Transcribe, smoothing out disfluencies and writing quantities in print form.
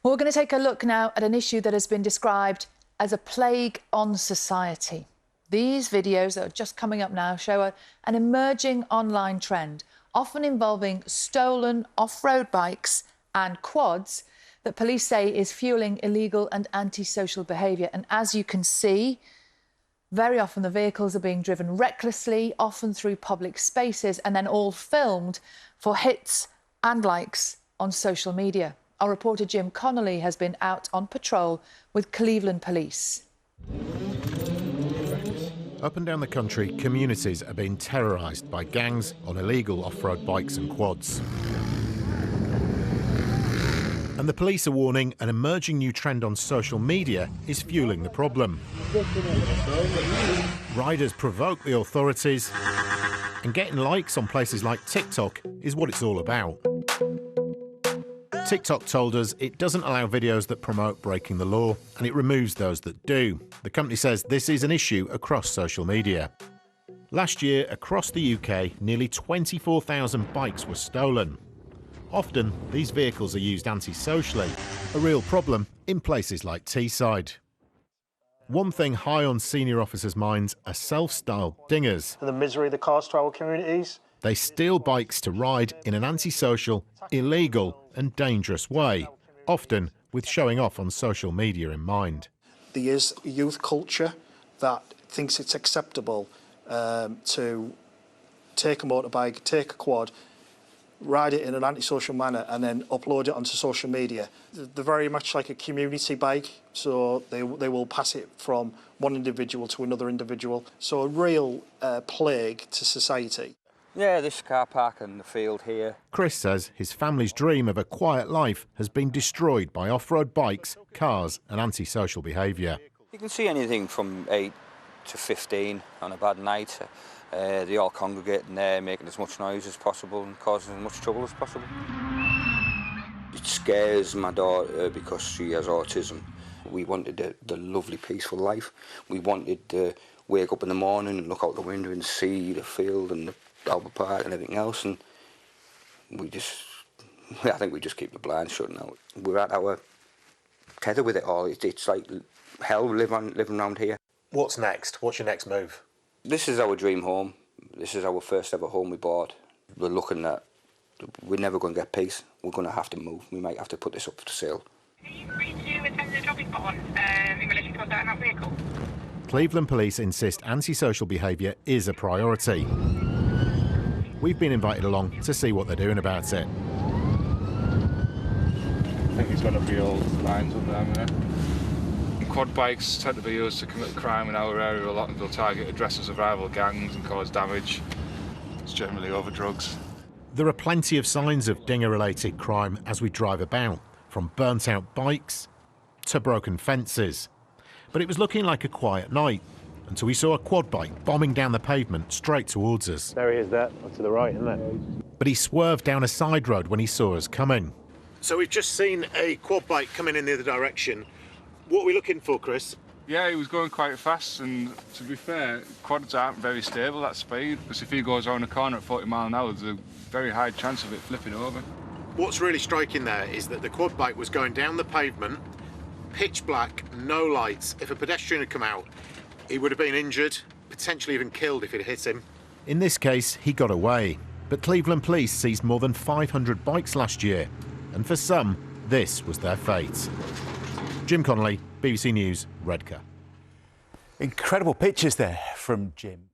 Well, we're going to take a look now at an issue that has been described as a plague on society. These videos that are just coming up now show an emerging online trend, often involving stolen off-road bikes and quads that police say is fuelling illegal and antisocial behaviour. And as you can see, very often the vehicles are being driven recklessly, often through public spaces, and then all filmed for hits and likes on social media. Our reporter Jim Connolly has been out on patrol with Cleveland Police. Up and down the country, communities are being terrorised by gangs on illegal off-road bikes and quads. And the police are warning an emerging new trend on social media is fueling the problem. Riders provoke the authorities, and getting likes on places like TikTok is what it's all about. TikTok told us it doesn't allow videos that promote breaking the law, and it removes those that do. The company says this is an issue across social media. Last year, across the UK, nearly 24,000 bikes were stolen. Often, these vehicles are used antisocially, a real problem in places like Teesside. One thing high on senior officers' minds are self-styled dingers. The misery they cause to our communities. They steal bikes to ride in an antisocial, illegal and dangerous way, often with showing off on social media in mind. There is a youth culture that thinks it's acceptable to take a motorbike, take a quad, ride it in an antisocial manner and then upload it onto social media. They're very much like a community bike, so they will pass it from one individual to another individual. So a real plague to society. Yeah, this car park in the field here. Chris says his family's dream of a quiet life has been destroyed by off-road bikes, cars and antisocial behaviour. You can see anything from 8 to 15 on a bad night. They all congregate in there, making as much noise as possible and causing as much trouble as possible. It scares my daughter because she has autism. We wanted the lovely, peaceful life. We wanted to wake up in the morning and look out the window and see the field and the Albert Park and everything else, and I think we just keep the blinds shut now. We're at our tether with it all. It's like hell living around here. What's next? What's your next move? This is our dream home. This is our first ever home we bought. We're looking at, we're never going to get peace. We're going to have to move. We might have to put this up for sale. Are you free to attend the job you've got on in relation to that vehicle? Cleveland Police insist antisocial behaviour is a priority. We've been invited along to see what they're doing about it. I think he's got a few old lines up there. Quad bikes tend to be used to commit crime in our area a lot, and they'll target addresses of rival gangs and cause damage. It's generally over drugs. There are plenty of signs of dinger-related crime as we drive about, from burnt-out bikes to broken fences. But it was looking like a quiet night until we saw a quad bike bombing down the pavement straight towards us. There he is there, to the right, isn't it? But he swerved down a side road when he saw us coming. So we've just seen a quad bike coming in the other direction. What are we looking for, Chris? Yeah, he was going quite fast, and to be fair, quads aren't very stable at speed, because if he goes around a corner at 40 miles an hour, there's a very high chance of it flipping over. What's really striking there is that the quad bike was going down the pavement, pitch black, no lights. If a pedestrian had come out, he would have been injured, potentially even killed if it hit him. In this case, he got away. But Cleveland Police seized more than 500 bikes last year, and for some, this was their fate. Jim Connolly, BBC News, Redcar. Incredible pictures there from Jim.